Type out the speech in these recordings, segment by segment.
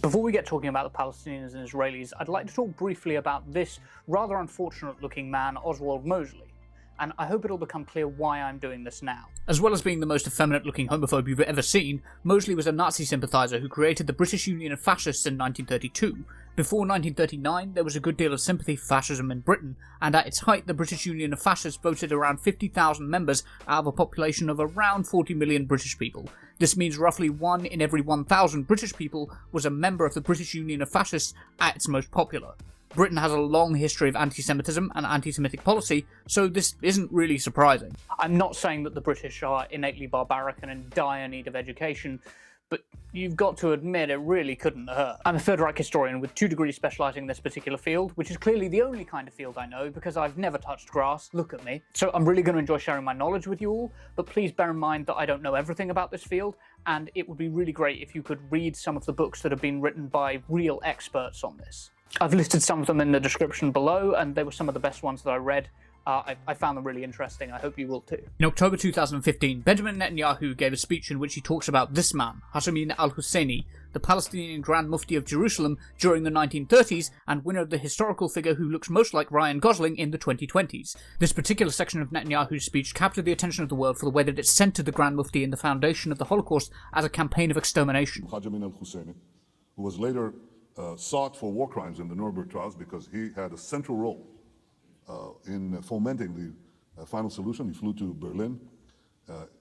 Before we get talking about the Palestinians and Israelis, I'd like to talk briefly about this rather unfortunate-looking man, Oswald Mosley, and I hope it'll become clear why I'm doing this now. As well as being the most effeminate-looking homophobe you've ever seen, Mosley was a Nazi sympathiser who created the British Union of Fascists in 1932. Before 1939, there was a good deal of sympathy for fascism in Britain, and at its height the British Union of Fascists voted around 50,000 members out of a population of around 40 million British people. This means roughly 1 in every 1,000 British people was a member of the British Union of Fascists at its most popular. Britain has a long history of anti-Semitism and anti-Semitic policy, so this isn't really surprising. I'm not saying that the British are innately barbaric and in dire need of education, but you've got to admit it really couldn't hurt. I'm a Third Reich historian with 2 degrees specialising in this particular field, which is clearly the only kind of field I know because I've never touched grass, look at me. So I'm really going to enjoy sharing my knowledge with you all, but please bear in mind that I don't know everything about this field, and it would be really great if you could read some of the books that have been written by real experts on this. I've listed some of them in the description below, and they were some of the best ones that I read. I found them really interesting. I hope you will too. In October 2015, Benjamin Netanyahu gave a speech in which he talks about this man, Hashem al-Husseini, the Palestinian Grand Mufti of Jerusalem during the 1930s and winner of the historical figure who looks most like Ryan Gosling in the 2020s. This particular section of Netanyahu's speech captured the attention of the world for the way that it centered the Grand Mufti in the foundation of the Holocaust as a campaign of extermination. Hashem al-Husseini, who was later sought for war crimes in the Nuremberg trials because he had a central role in fomenting the final solution. He flew to Berlin.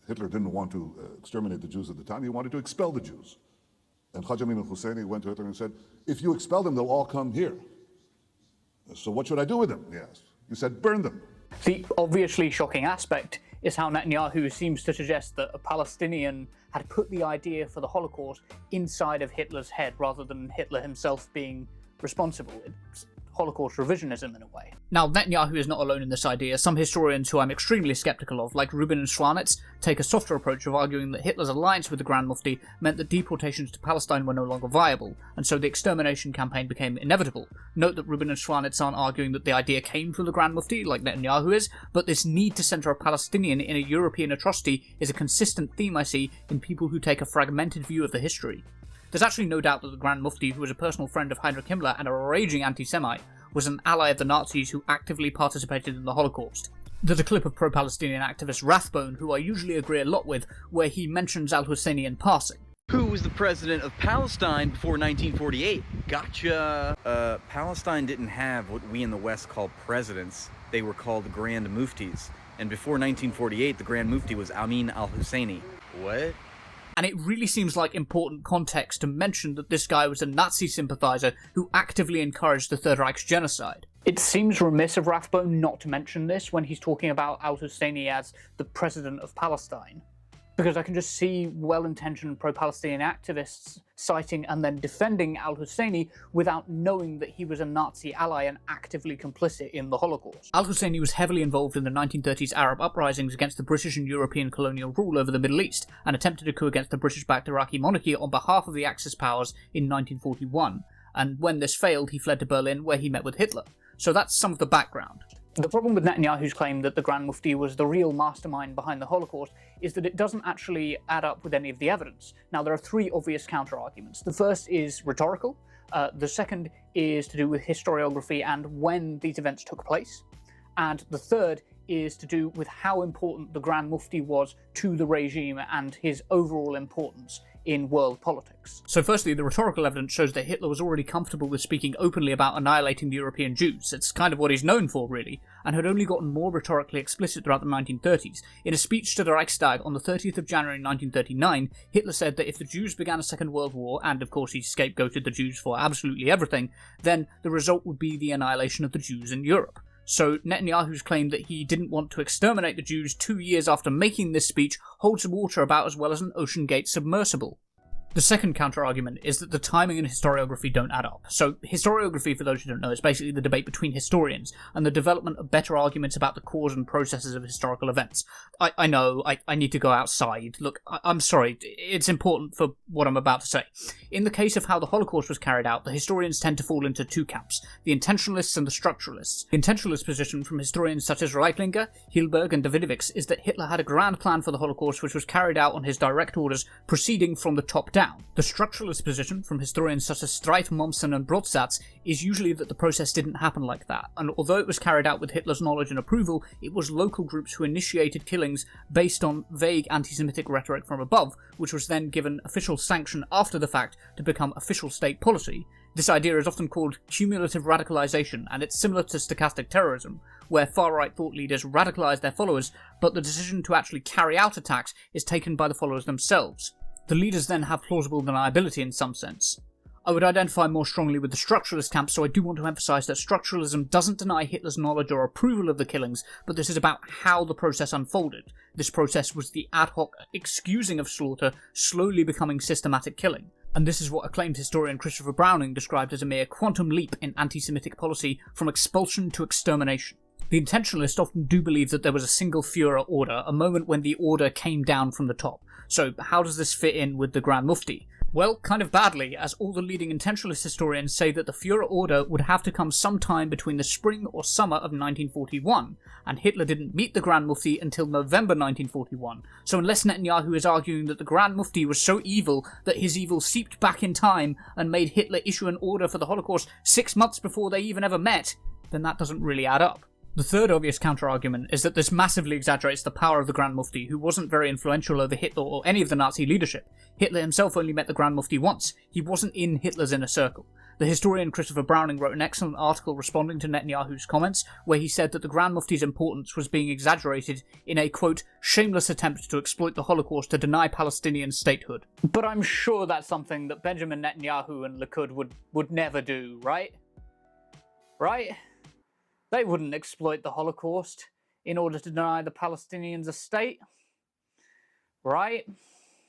Hitler didn't want to exterminate the Jews at the time. He wanted to expel the Jews. And Hashem al-Husseini went to Hitler and said, if you expel them, they'll all come here. So what should I do with them? He asked. He said, burn them. The obviously shocking aspect is how Netanyahu seems to suggest that a Palestinian had put the idea for the Holocaust inside of Hitler's head rather than Hitler himself being responsible. It's Holocaust revisionism in a way. Now, Netanyahu is not alone in this idea. Some historians who I'm extremely skeptical of, like Rubin and Schwanitz, take a softer approach of arguing that Hitler's alliance with the Grand Mufti meant that deportations to Palestine were no longer viable, and so the extermination campaign became inevitable. Note that Rubin and Schwanitz aren't arguing that the idea came from the Grand Mufti, like Netanyahu is, but this need to centre a Palestinian in a European atrocity is a consistent theme I see in people who take a fragmented view of the history. There's actually no doubt that the Grand Mufti, who was a personal friend of Heinrich Himmler and a raging anti-Semite, was an ally of the Nazis who actively participated in the Holocaust. There's a clip of pro-Palestinian activist Rathbone, who I usually agree a lot with, where he mentions al-Husseini in passing. Who was the president of Palestine before 1948? Gotcha. Palestine didn't have what we in the West call presidents. They were called Grand Muftis. And before 1948, the Grand Mufti was Amin al-Husseini. What? And it really seems like important context to mention that this guy was a Nazi sympathiser who actively encouraged the Third Reich's genocide. It seems remiss of Rathbone not to mention this when he's talking about al-Husseini as the president of Palestine, because I can just see well-intentioned pro-Palestinian activists citing and then defending al-Husseini without knowing that he was a Nazi ally and actively complicit in the Holocaust. Al-Husseini was heavily involved in the 1930s Arab uprisings against the British and European colonial rule over the Middle East, and attempted a coup against the British-backed Iraqi monarchy on behalf of the Axis powers in 1941, and when this failed he fled to Berlin where he met with Hitler. So that's some of the background. The problem with Netanyahu's claim that the Grand Mufti was the real mastermind behind the Holocaust is that it doesn't actually add up with any of the evidence. Now, there are 3 obvious counter-arguments. The first is rhetorical, the second is to do with historiography and when these events took place, and the third is to do with how important the Grand Mufti was to the regime and his overall importance in world politics. So firstly, the rhetorical evidence shows that Hitler was already comfortable with speaking openly about annihilating the European Jews. It's kind of what he's known for, really, and had only gotten more rhetorically explicit throughout the 1930s. In a speech to the Reichstag on the 30th of January 1939, Hitler said that if the Jews began a Second World War, and of course he scapegoated the Jews for absolutely everything, then the result would be the annihilation of the Jews in Europe. So Netanyahu's claim that he didn't want to exterminate the Jews 2 years after making this speech holds water about as well as an Ocean Gate submersible. The second counter-argument is that the timing and historiography don't add up. So historiography, for those who don't know, is basically the debate between historians and the development of better arguments about the cause and processes of historical events. I know, I need to go outside. Look, I'm sorry, it's important for what I'm about to say. In the case of how the Holocaust was carried out, the historians tend to fall into 2 camps, the intentionalists and the structuralists. The intentionalist position from historians such as Reitlinger, Hilberg and Davidovix is that Hitler had a grand plan for the Holocaust which was carried out on his direct orders proceeding from the top down. down. The structuralist position from historians such as Streit, Mommsen and Brodsatz is usually that the process didn't happen like that, and although it was carried out with Hitler's knowledge and approval, it was local groups who initiated killings based on vague anti-Semitic rhetoric from above, which was then given official sanction after the fact to become official state policy. This idea is often called cumulative radicalization, and it's similar to stochastic terrorism, where far-right thought leaders radicalize their followers, but the decision to actually carry out attacks is taken by the followers themselves. The leaders then have plausible deniability in some sense. I would identify more strongly with the structuralist camp, so I do want to emphasize that structuralism doesn't deny Hitler's knowledge or approval of the killings, but this is about how the process unfolded. This process was the ad hoc excusing of slaughter, slowly becoming systematic killing. And this is what acclaimed historian Christopher Browning described as a mere quantum leap in anti-Semitic policy from expulsion to extermination. The intentionalists often do believe that there was a single Führer order, a moment when the order came down from the top. So how does this fit in with the Grand Mufti? Well, kind of badly, as all the leading intentionalist historians say that the Führer order would have to come sometime between the spring or summer of 1941, and Hitler didn't meet the Grand Mufti until November 1941, so unless Netanyahu is arguing that the Grand Mufti was so evil that his evil seeped back in time and made Hitler issue an order for the Holocaust 6 months before they even ever met, then that doesn't really add up. The third obvious counter-argument is that this massively exaggerates the power of the Grand Mufti, who wasn't very influential over Hitler or any of the Nazi leadership. Hitler himself only met the Grand Mufti once. He wasn't in Hitler's inner circle. The historian Christopher Browning wrote an excellent article responding to Netanyahu's comments, where he said that the Grand Mufti's importance was being exaggerated in a, quote, shameless attempt to exploit the Holocaust to deny Palestinian statehood. But I'm sure that's something that Benjamin Netanyahu and Likud would never do, right? Right? They wouldn't exploit the Holocaust in order to deny the Palestinians a state, right?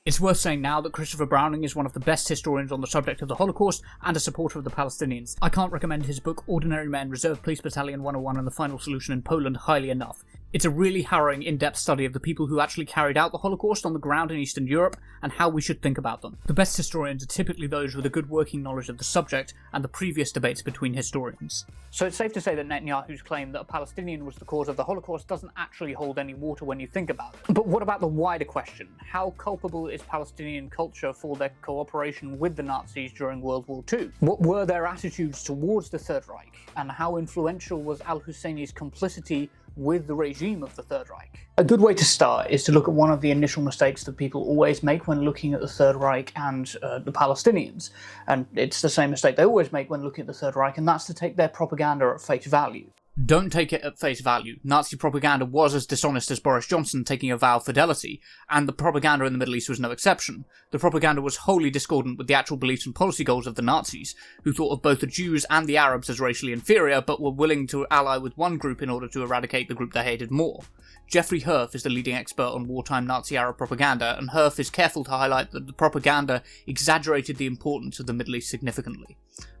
It's worth saying now that Christopher Browning is one of the best historians on the subject of the Holocaust and a supporter of the Palestinians. I can't recommend his book Ordinary Men, Reserve Police Battalion 101 and the Final Solution in Poland highly enough. It's a really harrowing, in-depth study of the people who actually carried out the Holocaust on the ground in Eastern Europe and how we should think about them. The best historians are typically those with a good working knowledge of the subject and the previous debates between historians. So it's safe to say that Netanyahu's claim that a Palestinian was the cause of the Holocaust doesn't actually hold any water when you think about it. But what about the wider question? How culpable is Palestinian culture for their cooperation with the Nazis during World War II? What were their attitudes towards the Third Reich? And how influential was al-Husseini's complicity with the regime of the Third Reich? A good way to start is to look at one of the initial mistakes that people always make when looking at the Third Reich and the Palestinians. And it's the same mistake they always make when looking at the Third Reich, and that's to take their propaganda at face value. Don't take it at face value. Nazi propaganda was as dishonest as Boris Johnson taking a vow of fidelity, and the propaganda in the Middle East was no exception. The propaganda was wholly discordant with the actual beliefs and policy goals of the Nazis, who thought of both the Jews and the Arabs as racially inferior, but were willing to ally with one group in order to eradicate the group they hated more. Jeffrey Herf is the leading expert on wartime Nazi-Arab propaganda, and Herf is careful to highlight that the propaganda exaggerated the importance of the Middle East significantly.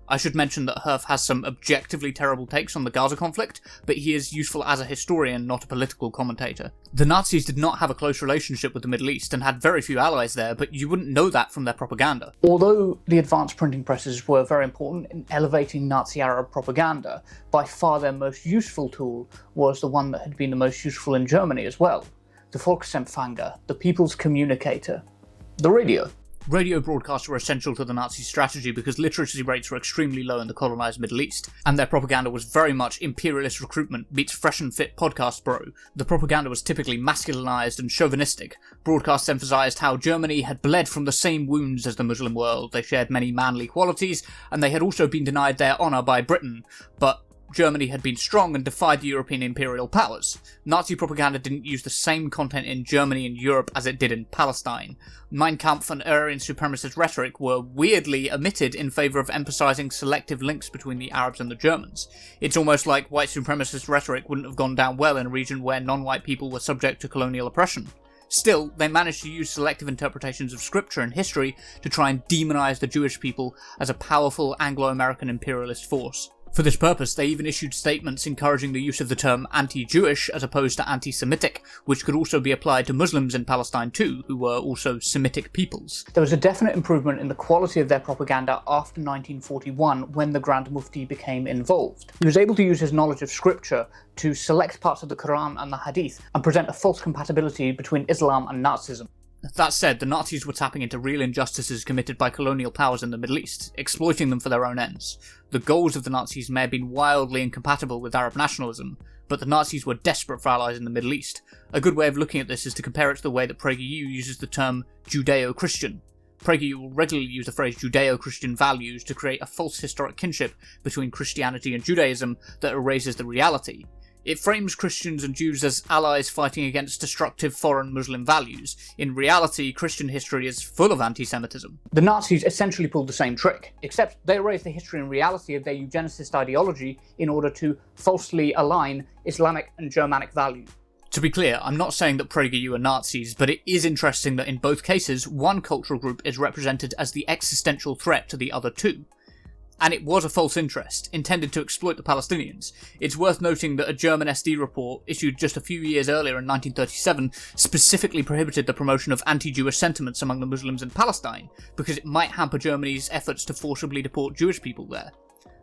I should mention that Herf has some objectively terrible takes on the Gaza conflict, but he is useful as a historian, not a political commentator. The Nazis did not have a close relationship with the Middle East and had very few allies there, but you wouldn't know that from their propaganda. Although the advanced printing presses were very important in elevating Nazi-Arab propaganda, by far their most useful tool was the one that had been the most useful in Germany as well: the Volksempfänger, the People's Communicator, the radio. Radio broadcasts were essential to the Nazi strategy because literacy rates were extremely low in the colonised Middle East, and their propaganda was very much imperialist recruitment meets fresh and fit podcast bro. The propaganda was typically masculinized and chauvinistic. Broadcasts emphasized how Germany had bled from the same wounds as the Muslim world, they shared many manly qualities, and they had also been denied their honour by Britain, but Germany had been strong and defied the European imperial powers. Nazi propaganda didn't use the same content in Germany and Europe as it did in Palestine. Mein Kampf and Aryan supremacist rhetoric were weirdly omitted in favour of emphasising selective links between the Arabs and the Germans. It's almost like white supremacist rhetoric wouldn't have gone down well in a region where non-white people were subject to colonial oppression. Still, they managed to use selective interpretations of scripture and history to try and demonise the Jewish people as a powerful Anglo-American imperialist force. For this purpose, they even issued statements encouraging the use of the term anti-Jewish as opposed to anti-Semitic, which could also be applied to Muslims in Palestine too, who were also Semitic peoples. There was a definite improvement in the quality of their propaganda after 1941 when the Grand Mufti became involved. He was able to use his knowledge of scripture to select parts of the Quran and the Hadith and present a false compatibility between Islam and Nazism. That said, the Nazis were tapping into real injustices committed by colonial powers in the Middle East, exploiting them for their own ends. The goals of the Nazis may have been wildly incompatible with Arab nationalism, but the Nazis were desperate for allies in the Middle East. A good way of looking at this is to compare it to the way that PragerU uses the term Judeo-Christian. PragerU will regularly use the phrase Judeo-Christian values to create a false historic kinship between Christianity and Judaism that erases the reality. It frames Christians and Jews as allies fighting against destructive foreign Muslim values. In reality, Christian history is full of anti-Semitism. The Nazis essentially pulled the same trick, except they erased the history and reality of their eugenicist ideology in order to falsely align Islamic and Germanic values. To be clear, I'm not saying that PragerU are Nazis, but it is interesting that in both cases, one cultural group is represented as the existential threat to the other two. And it was a false interest, intended to exploit the Palestinians. It's worth noting that a German SD report, issued just a few years earlier in 1937, specifically prohibited the promotion of anti-Jewish sentiments among the Muslims in Palestine, because it might hamper Germany's efforts to forcibly deport Jewish people there.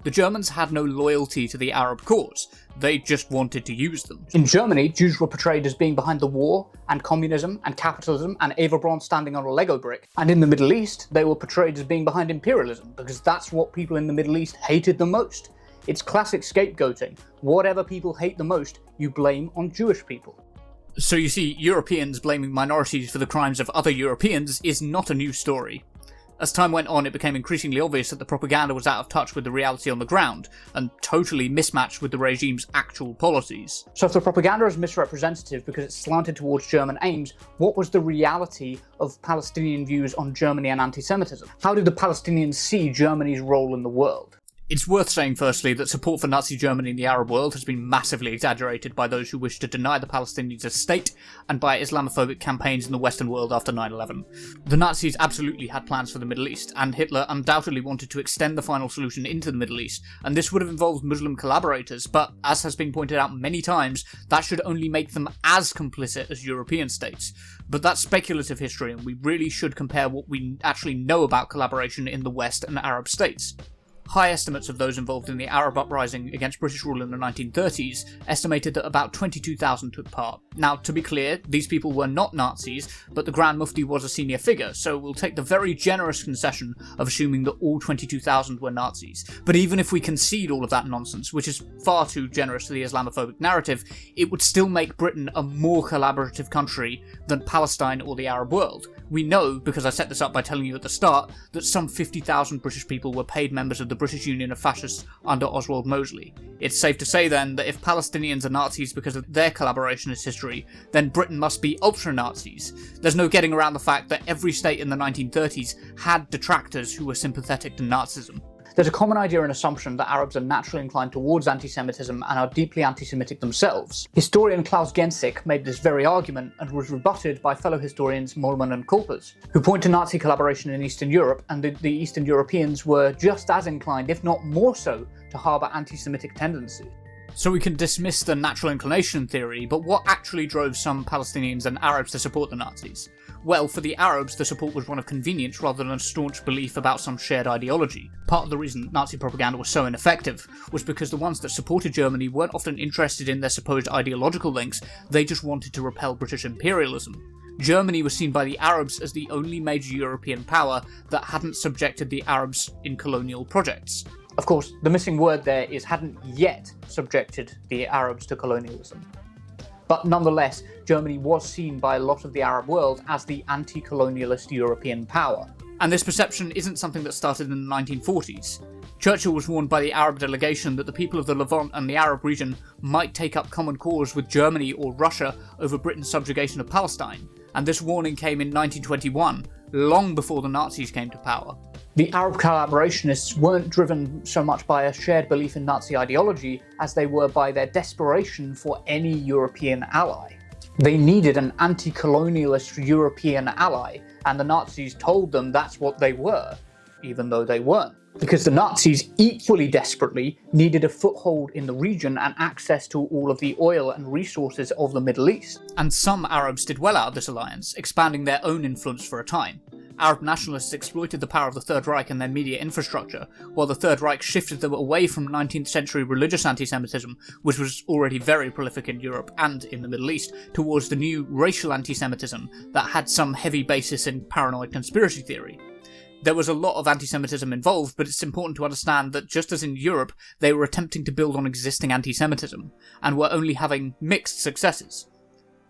The Germans had no loyalty to the Arab cause, they just wanted to use them. In Germany, Jews were portrayed as being behind the war, and communism, and capitalism, and Eva Braun standing on a Lego brick. And in the Middle East, they were portrayed as being behind imperialism, because that's what people in the Middle East hated the most. It's classic scapegoating. Whatever people hate the most, you blame on Jewish people. So you see, Europeans blaming minorities for the crimes of other Europeans is not a new story. As time went on, it became increasingly obvious that the propaganda was out of touch with the reality on the ground, and totally mismatched with the regime's actual policies. So if the propaganda is misrepresentative because it's slanted towards German aims, what was the reality of Palestinian views on Germany and anti-Semitism? How did the Palestinians see Germany's role in the world? It's worth saying firstly that support for Nazi Germany in the Arab world has been massively exaggerated by those who wish to deny the Palestinians a state, and by Islamophobic campaigns in the Western world after 9/11. The Nazis absolutely had plans for the Middle East, and Hitler undoubtedly wanted to extend the final solution into the Middle East, and this would have involved Muslim collaborators, but as has been pointed out many times, that should only make them as complicit as European states. But that's speculative history, and we really should compare what we actually know about collaboration in the West and Arab states. High estimates of those involved in the Arab uprising against British rule in the 1930s estimated that about 22,000 took part. Now, to be clear, these people were not Nazis, but the Grand Mufti was a senior figure, so we'll take the very generous concession of assuming that all 22,000 were Nazis. But even if we concede all of that nonsense, which is far too generous to the Islamophobic narrative, it would still make Britain a more collaborative country than Palestine or the Arab world. We know, because I set this up by telling you at the start, that some 50,000 British people were paid members of the British Union of Fascists under Oswald Mosley. It's safe to say then that if Palestinians are Nazis because of their collaborationist history, then Britain must be ultra-Nazis. There's no getting around the fact that every state in the 1930s had detractors who were sympathetic to Nazism. There's a common idea and assumption that Arabs are naturally inclined towards anti-Semitism and are deeply anti-Semitic themselves. Historian Klaus Gensick made this very argument and was rebutted by fellow historians Mollman and Kolpers, who point to Nazi collaboration in Eastern Europe, and the Eastern Europeans were just as inclined, if not more so, to harbour anti-Semitic tendencies. So we can dismiss the natural inclination theory, but what actually drove some Palestinians and Arabs to support the Nazis? Well, for the Arabs, the support was one of convenience rather than a staunch belief about some shared ideology. Part of the reason Nazi propaganda was so ineffective was because the ones that supported Germany weren't often interested in their supposed ideological links, they just wanted to repel British imperialism. Germany was seen by the Arabs as the only major European power that hadn't subjected the Arabs in colonial projects. Of course, the missing word there is hadn't yet subjected the Arabs to colonialism. But nonetheless, Germany was seen by a lot of the Arab world as the anti-colonialist European power. And this perception isn't something that started in the 1940s. Churchill was warned by the Arab delegation that the people of the Levant and the Arab region might take up common cause with Germany or Russia over Britain's subjugation of Palestine, and this warning came in 1921, long before the Nazis came to power. The Arab collaborationists weren't driven so much by a shared belief in Nazi ideology as they were by their desperation for any European ally. They needed an anti-colonialist European ally, and the Nazis told them that's what they were, even though they weren't. Because the Nazis equally desperately needed a foothold in the region and access to all of the oil and resources of the Middle East. And some Arabs did well out of this alliance, expanding their own influence for a time. Arab nationalists exploited the power of the Third Reich and their media infrastructure, while the Third Reich shifted them away from 19th century religious anti-Semitism, which was already very prolific in Europe and in the Middle East, towards the new racial anti-Semitism that had some heavy basis in paranoid conspiracy theory. There was a lot of anti-Semitism involved, but it's important to understand that just as in Europe, they were attempting to build on existing anti-Semitism, and were only having mixed successes.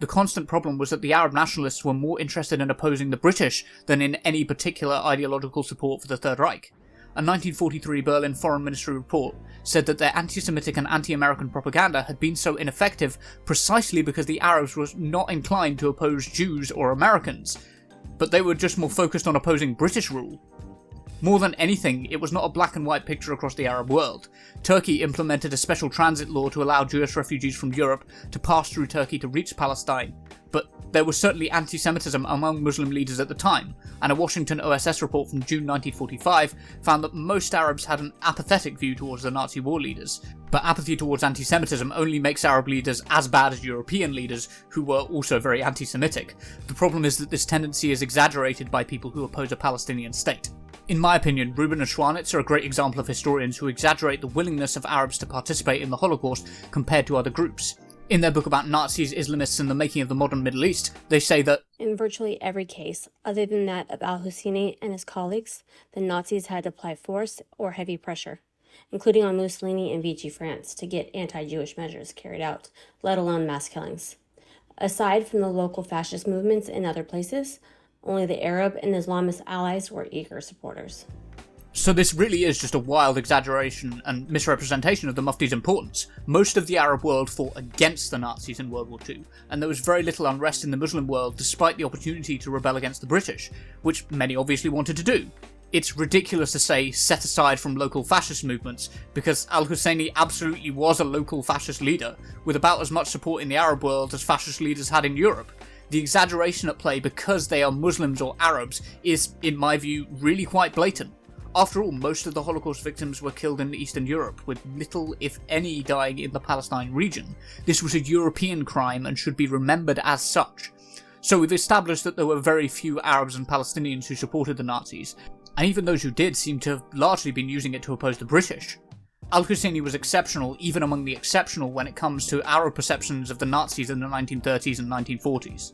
The constant problem was that the Arab nationalists were more interested in opposing the British than in any particular ideological support for the Third Reich. A 1943 Berlin Foreign Ministry report said that their anti-Semitic and anti-American propaganda had been so ineffective precisely because the Arabs were not inclined to oppose Jews or Americans, but they were just more focused on opposing British rule. More than anything, it was not a black and white picture across the Arab world. Turkey implemented a special transit law to allow Jewish refugees from Europe to pass through Turkey to reach Palestine, but there was certainly anti-Semitism among Muslim leaders at the time, and a Washington OSS report from June 1945 found that most Arabs had an apathetic view towards the Nazi war leaders, but apathy towards anti-Semitism only makes Arab leaders as bad as European leaders, who were also very anti-Semitic. The problem is that this tendency is exaggerated by people who oppose a Palestinian state. In my opinion, Rubin and Schwanitz are a great example of historians who exaggerate the willingness of Arabs to participate in the Holocaust compared to other groups. In their book about Nazis, Islamists and the making of the modern Middle East, they say that in virtually every case, other than that of al-Husseini and his colleagues, the Nazis had to apply force or heavy pressure, including on Mussolini and Vichy France, to get anti-Jewish measures carried out, let alone mass killings. Aside from the local fascist movements in other places, only the Arab and Islamist allies were eager supporters. So this really is just a wild exaggeration and misrepresentation of the Mufti's importance. Most of the Arab world fought against the Nazis in World War II, and there was very little unrest in the Muslim world despite the opportunity to rebel against the British, which many obviously wanted to do. It's ridiculous to say set aside from local fascist movements, because al-Husseini absolutely was a local fascist leader, with about as much support in the Arab world as fascist leaders had in Europe. The exaggeration at play because they are Muslims or Arabs is, in my view, really quite blatant. After all, most of the Holocaust victims were killed in Eastern Europe, with little, if any, dying in the Palestine region. This was a European crime and should be remembered as such. So we've established that there were very few Arabs and Palestinians who supported the Nazis, and even those who did seem to have largely been using it to oppose the British. Al-Husseini was exceptional, even among the exceptional, when it comes to Arab perceptions of the Nazis in the 1930s and 1940s.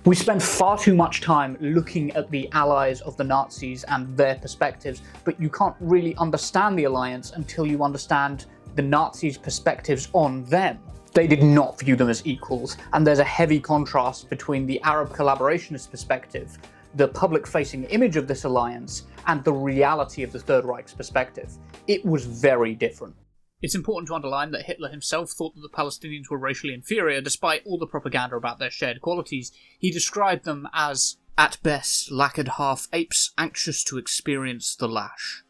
We spend far too much time looking at the allies of the Nazis and their perspectives, but you can't really understand the alliance until you understand the Nazis' perspectives on them. They did not view them as equals, and there's a heavy contrast between the Arab collaborationist perspective, the public-facing image of this alliance, and the reality of the Third Reich's perspective. It was very different. It's important to underline that Hitler himself thought that the Palestinians were racially inferior, despite all the propaganda about their shared qualities. He described them as, at best, lacquered half-apes anxious to experience the lash.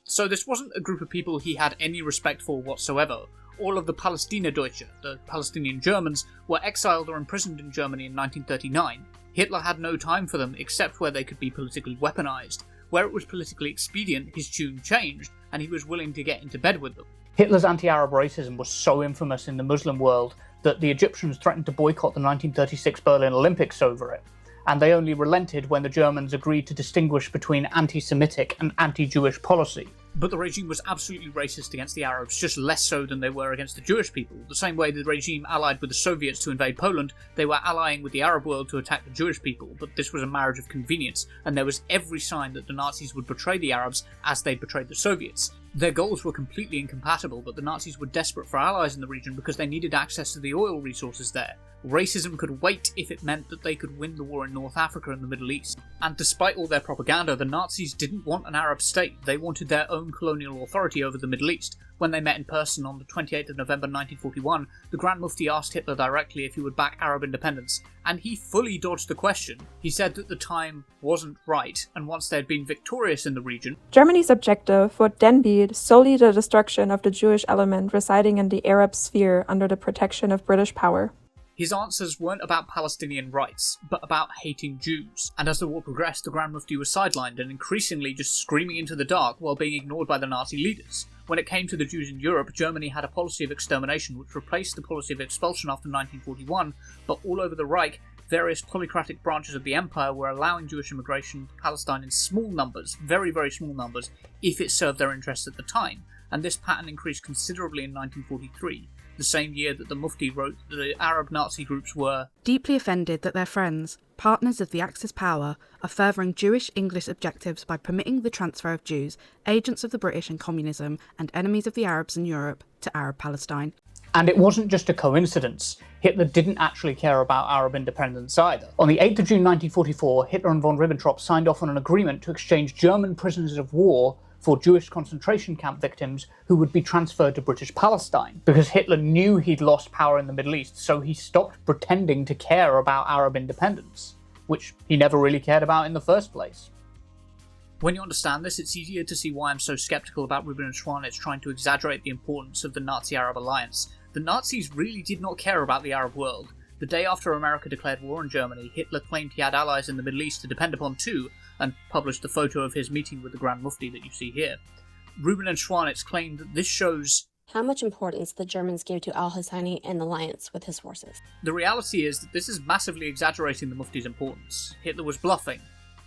So this wasn't a group of people he had any respect for whatsoever. All of the Palästinerdeutsche, the Palestinian Germans, were exiled or imprisoned in Germany in 1939. Hitler had no time for them except where they could be politically weaponized. Where it was politically expedient, his tune changed, and he was willing to get into bed with them. Hitler's anti-Arab racism was so infamous in the Muslim world that the Egyptians threatened to boycott the 1936 Berlin Olympics over it, and they only relented when the Germans agreed to distinguish between anti-Semitic and anti-Jewish policy. But the regime was absolutely racist against the Arabs, just less so than they were against the Jewish people. The same way the regime allied with the Soviets to invade Poland, they were allying with the Arab world to attack the Jewish people, but this was a marriage of convenience, and there was every sign that the Nazis would betray the Arabs as they betrayed the Soviets. Their goals were completely incompatible, but the Nazis were desperate for allies in the region because they needed access to the oil resources there. Racism could wait if it meant that they could win the war in North Africa and the Middle East. And despite all their propaganda, the Nazis didn't want an Arab state. They wanted their own colonial authority over the Middle East. When they met in person on the 28th of November 1941, the Grand Mufti asked Hitler directly if he would back Arab independence, and he fully dodged the question. He said that the time wasn't right, and once they had been victorious in the region, Germany's objective would then be solely the destruction of the Jewish element residing in the Arab sphere under the protection of British power. His answers weren't about Palestinian rights, but about hating Jews, and as the war progressed, the Grand Mufti was sidelined and increasingly just screaming into the dark while being ignored by the Nazi leaders. When it came to the Jews in Europe, Germany had a policy of extermination which replaced the policy of expulsion after 1941, but all over the Reich, various polycratic branches of the empire were allowing Jewish immigration to Palestine in small numbers, very, very small numbers, if it served their interests at the time, and this pattern increased considerably in 1943, the same year that the Mufti wrote that the Arab Nazi groups were deeply offended that their friends, partners of the Axis power, are furthering Jewish English objectives by permitting the transfer of Jews, agents of the British and communism, and enemies of the Arabs in Europe, to Arab Palestine. And it wasn't just a coincidence. Hitler didn't actually care about Arab independence either. On the 8th of June 1944, Hitler and von Ribbentrop signed off on an agreement to exchange German prisoners of war for Jewish concentration camp victims who would be transferred to British Palestine. Because Hitler knew he'd lost power in the Middle East, so he stopped pretending to care about Arab independence, which he never really cared about in the first place. When you understand this, it's easier to see why I'm so skeptical about Rubin and Schwanitz trying to exaggerate the importance of the Nazi-Arab alliance. The Nazis really did not care about the Arab world. The day after America declared war on Germany, Hitler claimed he had allies in the Middle East to depend upon too, and published the photo of his meeting with the Grand Mufti that you see here. Rubin and Schwanitz claimed that this shows how much importance the Germans gave to al-Husseini and the alliance with his forces. The reality is that this is massively exaggerating the Mufti's importance. Hitler was bluffing.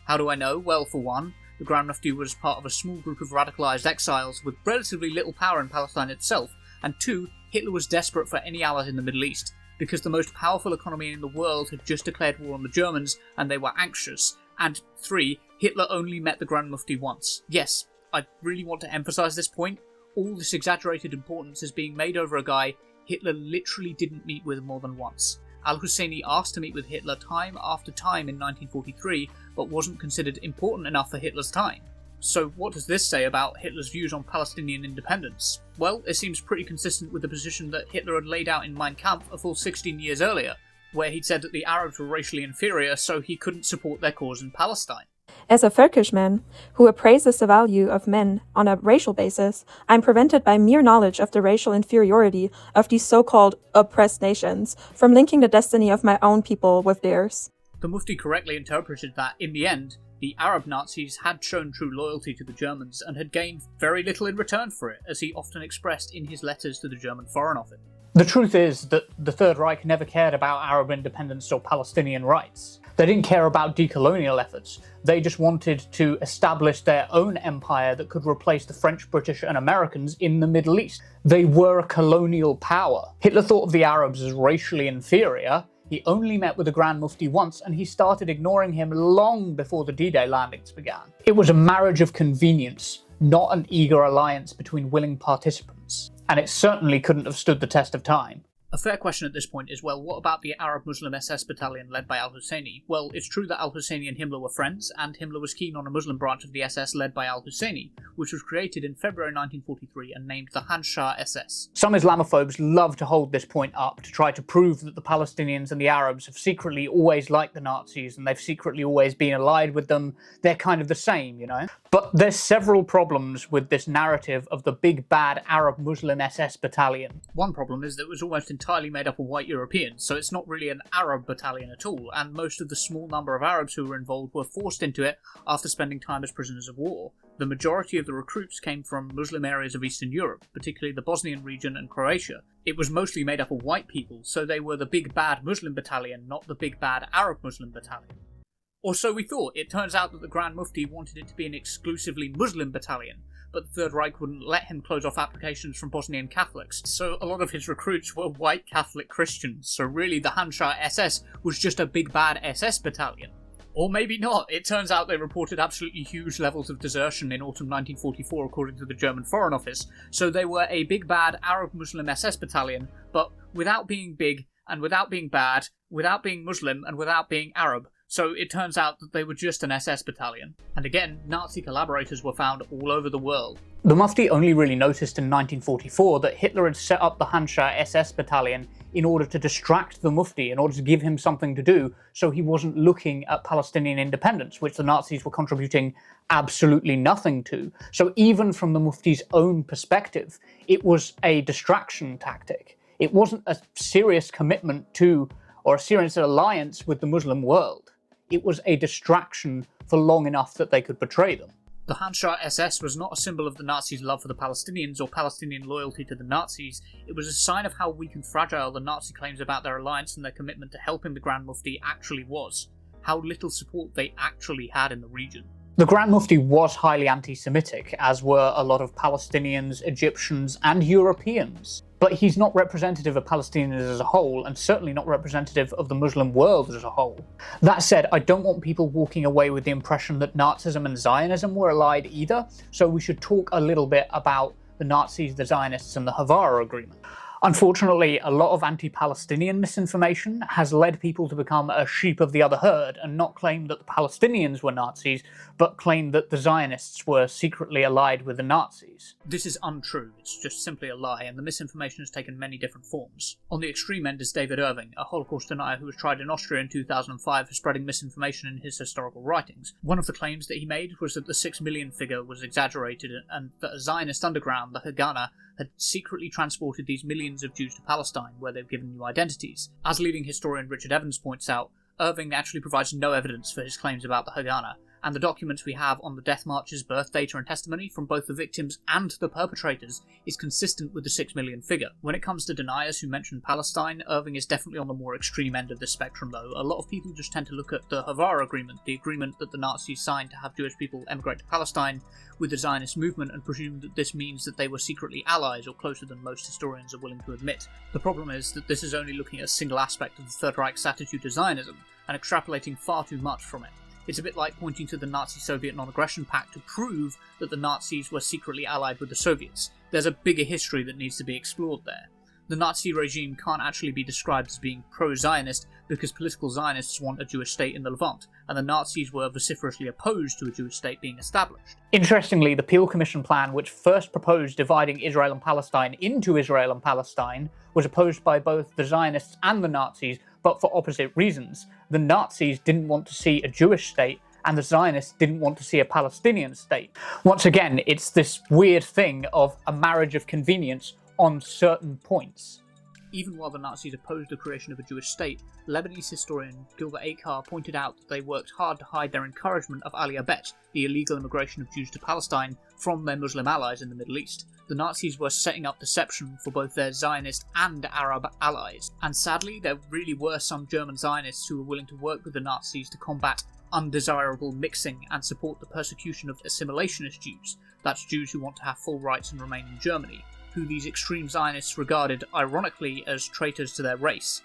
How do I know? Well, for one, the Grand Mufti was part of a small group of radicalised exiles with relatively little power in Palestine itself, and two, Hitler was desperate for any allies in the Middle East, because the most powerful economy in the world had just declared war on the Germans, and they were anxious. And three, Hitler only met the Grand Mufti once. Yes, I really want to emphasise this point. All this exaggerated importance is being made over a guy Hitler literally didn't meet with more than once. Al-Husseini asked to meet with Hitler time after time in 1943, but wasn't considered important enough for Hitler's time. So what does this say about Hitler's views on Palestinian independence? Well, it seems pretty consistent with the position that Hitler had laid out in Mein Kampf a full 16 years earlier, where he'd said that the Arabs were racially inferior, so he couldn't support their cause in Palestine. As a Völkischman who appraises the value of men on a racial basis, I'm prevented by mere knowledge of the racial inferiority of these so-called oppressed nations from linking the destiny of my own people with theirs. The Mufti correctly interpreted that, in the end, the Arab Nazis had shown true loyalty to the Germans and had gained very little in return for it, as he often expressed in his letters to the German Foreign Office. The truth is that the Third Reich never cared about Arab independence or Palestinian rights. They didn't care about decolonial efforts. They just wanted to establish their own empire that could replace the French, British and Americans in the Middle East. They were a colonial power. Hitler thought of the Arabs as racially inferior. He only met with the Grand Mufti once, and he started ignoring him long before the D-Day landings began. It was a marriage of convenience, not an eager alliance between willing participants. And it certainly couldn't have stood the test of time. A fair question at this point is, well, what about the Arab Muslim SS battalion led by al-Husseini? Well, it's true that al-Husseini and Himmler were friends, and Himmler was keen on a Muslim branch of the SS led by al-Husseini, which was created in February 1943 and named the Handschar SS. Some Islamophobes love to hold this point up to try to prove that the Palestinians and the Arabs have secretly always liked the Nazis and they've secretly always been allied with them. They're kind of the same, you know? But there's several problems with this narrative of the big bad Arab Muslim SS battalion. One problem is that it was almost entirely made up of white Europeans, so it's not really an Arab battalion at all, and most of the small number of Arabs who were involved were forced into it after spending time as prisoners of war. The majority of the recruits came from Muslim areas of Eastern Europe, particularly the Bosnian region and Croatia. It was mostly made up of white people, so they were the big bad Muslim battalion, not the big bad Arab Muslim battalion. Or so we thought. It turns out that the Grand Mufti wanted it to be an exclusively Muslim battalion, but the Third Reich wouldn't let him close off applications from Bosnian Catholics, so a lot of his recruits were white Catholic Christians, so really the Handschar SS was just a big bad SS battalion. Or maybe not. It turns out they reported absolutely huge levels of desertion in autumn 1944 according to the German Foreign Office, so they were a big bad Arab Muslim SS battalion, but without being big, and without being bad, without being Muslim, and without being Arab. So it turns out that they were just an SS battalion. And again, Nazi collaborators were found all over the world. The Mufti only really noticed in 1944 that Hitler had set up the Handschar SS battalion in order to distract the Mufti, in order to give him something to do, so he wasn't looking at Palestinian independence, which the Nazis were contributing absolutely nothing to. So even from the Mufti's own perspective, it was a distraction tactic. It wasn't a serious commitment to, or a serious alliance with the Muslim world. It was a distraction for long enough that they could betray them. The Handschar SS was not a symbol of the Nazis' love for the Palestinians or Palestinian loyalty to the Nazis. It was a sign of how weak and fragile the Nazi claims about their alliance and their commitment to helping the Grand Mufti actually was. How little support they actually had in the region. The Grand Mufti was highly anti-Semitic, as were a lot of Palestinians, Egyptians, and Europeans. But he's not representative of Palestinians as a whole, and certainly not representative of the Muslim world as a whole. That said, I don't want people walking away with the impression that Nazism and Zionism were allied either, so we should talk a little bit about the Nazis, the Zionists, and the Havara Agreement. Unfortunately, a lot of anti-Palestinian misinformation has led people to become a sheep of the other herd and not claim that the Palestinians were Nazis, but claim that the Zionists were secretly allied with the Nazis. This is untrue, it's just simply a lie, and the misinformation has taken many different forms. On the extreme end is David Irving, a Holocaust denier who was tried in Austria in 2005 for spreading misinformation in his historical writings. One of the claims that he made was that the 6 million figure was exaggerated and that a Zionist underground, the Haganah, had secretly transported these millions of Jews to Palestine, where they've given new identities. As leading historian Richard Evans points out, Irving actually provides no evidence for his claims about the Haganah, and the documents we have on the death marches, birth data and testimony from both the victims and the perpetrators is consistent with the 6 million figure. When it comes to deniers who mention Palestine, Irving is definitely on the more extreme end of the spectrum though. A lot of people just tend to look at the Havara Agreement, the agreement that the Nazis signed to have Jewish people emigrate to Palestine with the Zionist movement, and presume that this means that they were secretly allies or closer than most historians are willing to admit. The problem is that this is only looking at a single aspect of the Third Reich's attitude to Zionism and extrapolating far too much from it. It's a bit like pointing to the Nazi-Soviet Non-Aggression Pact to prove that the Nazis were secretly allied with the Soviets. There's a bigger history that needs to be explored there. The Nazi regime can't actually be described as being pro-Zionist because political Zionists want a Jewish state in the Levant, and the Nazis were vociferously opposed to a Jewish state being established. Interestingly, the Peel Commission plan, which first proposed dividing Israel and Palestine into Israel and Palestine, was opposed by both the Zionists and the Nazis, but for opposite reasons. The Nazis didn't want to see a Jewish state, and the Zionists didn't want to see a Palestinian state. Once again, it's this weird thing of a marriage of convenience on certain points. Even while the Nazis opposed the creation of a Jewish state, Lebanese historian Gilbert Akar pointed out that they worked hard to hide their encouragement of Aliyah Bet, the illegal immigration of Jews to Palestine, from their Muslim allies in the Middle East. The Nazis were setting up deception for both their Zionist and Arab allies, and sadly there really were some German Zionists who were willing to work with the Nazis to combat undesirable mixing and support the persecution of assimilationist Jews, that's Jews who want to have full rights and remain in Germany, who these extreme Zionists regarded, ironically, as traitors to their race.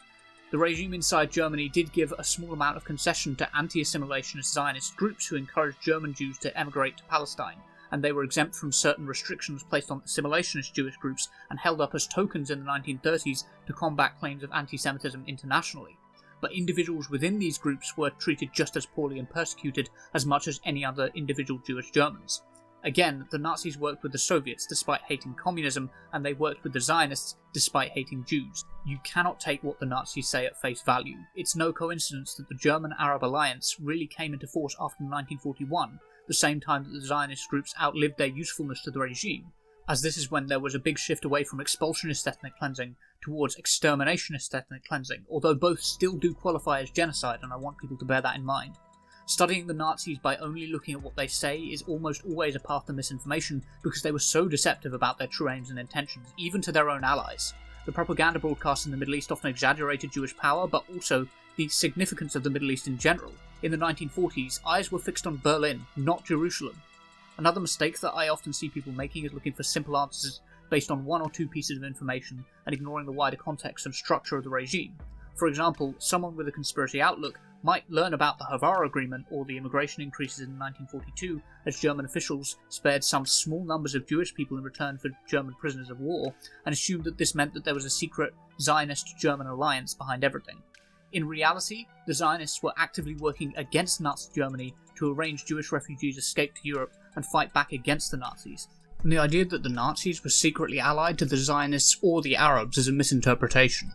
The regime inside Germany did give a small amount of concession to anti-assimilationist Zionist groups who encouraged German Jews to emigrate to Palestine, and they were exempt from certain restrictions placed on assimilationist Jewish groups and held up as tokens in the 1930s to combat claims of anti-Semitism internationally. But individuals within these groups were treated just as poorly and persecuted as much as any other individual Jewish Germans. Again, the Nazis worked with the Soviets despite hating communism, and they worked with the Zionists despite hating Jews. You cannot take what the Nazis say at face value. It's no coincidence that the German-Arab alliance really came into force after 1941, the same time that the Zionist groups outlived their usefulness to the regime, as this is when there was a big shift away from expulsionist ethnic cleansing towards exterminationist ethnic cleansing, although both still do qualify as genocide, and I want people to bear that in mind. Studying the Nazis by only looking at what they say is almost always a path to misinformation because they were so deceptive about their true aims and intentions, even to their own allies. The propaganda broadcasts in the Middle East often exaggerated Jewish power, but also the significance of the Middle East in general. In the 1940s, eyes were fixed on Berlin, not Jerusalem. Another mistake that I often see people making is looking for simple answers based on one or two pieces of information and ignoring the wider context and structure of the regime. For example, someone with a conspiracy outlook might learn about the Havara Agreement or the immigration increases in 1942 as German officials spared some small numbers of Jewish people in return for German prisoners of war, and assumed that this meant that there was a secret Zionist-German alliance behind everything. In reality, the Zionists were actively working against Nazi Germany to arrange Jewish refugees escape to Europe and fight back against the Nazis. And the idea that the Nazis were secretly allied to the Zionists or the Arabs is a misinterpretation.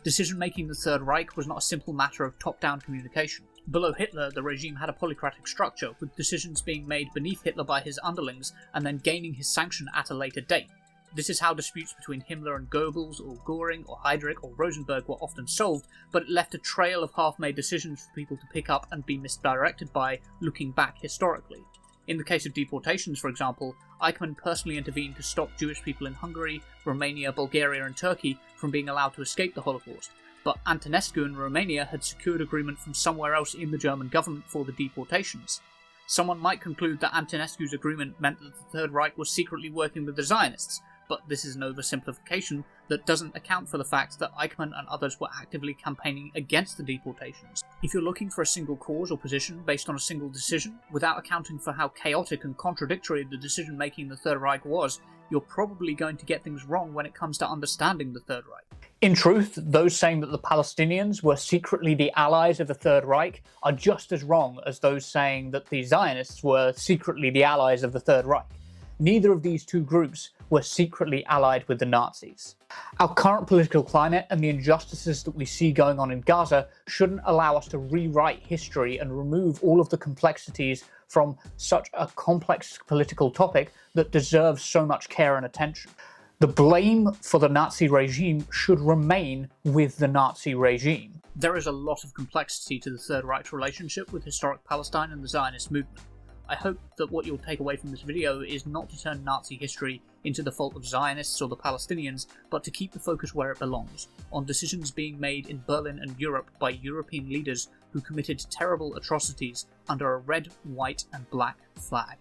Decision-making in the Third Reich was not a simple matter of top-down communication. Below Hitler, the regime had a polycratic structure, with decisions being made beneath Hitler by his underlings and then gaining his sanction at a later date. This is how disputes between Himmler and Goebbels, or Göring, or Heydrich, or Rosenberg were often solved, but it left a trail of half-made decisions for people to pick up and be misdirected by, looking back historically. In the case of deportations, for example, Eichmann personally intervened to stop Jewish people in Hungary, Romania, Bulgaria and Turkey from being allowed to escape the Holocaust, but Antonescu in Romania had secured agreement from somewhere else in the German government for the deportations. Someone might conclude that Antonescu's agreement meant that the Third Reich was secretly working with the Zionists, but this is an oversimplification that doesn't account for the fact that Eichmann and others were actively campaigning against the deportations. If you're looking for a single cause or position based on a single decision, without accounting for how chaotic and contradictory the decision-making in the Third Reich was, you're probably going to get things wrong when it comes to understanding the Third Reich. In truth, those saying that the Palestinians were secretly the allies of the Third Reich are just as wrong as those saying that the Zionists were secretly the allies of the Third Reich. Neither of these two groups were secretly allied with the Nazis. Our current political climate and the injustices that we see going on in Gaza shouldn't allow us to rewrite history and remove all of the complexities from such a complex political topic that deserves so much care and attention. The blame for the Nazi regime should remain with the Nazi regime. There is a lot of complexity to the Third Reich's relationship with historic Palestine and the Zionist movement. I hope that what you'll take away from this video is not to turn Nazi history into the fault of Zionists or the Palestinians, but to keep the focus where it belongs, on decisions being made in Berlin and Europe by European leaders who committed terrible atrocities under a red, white and black flag.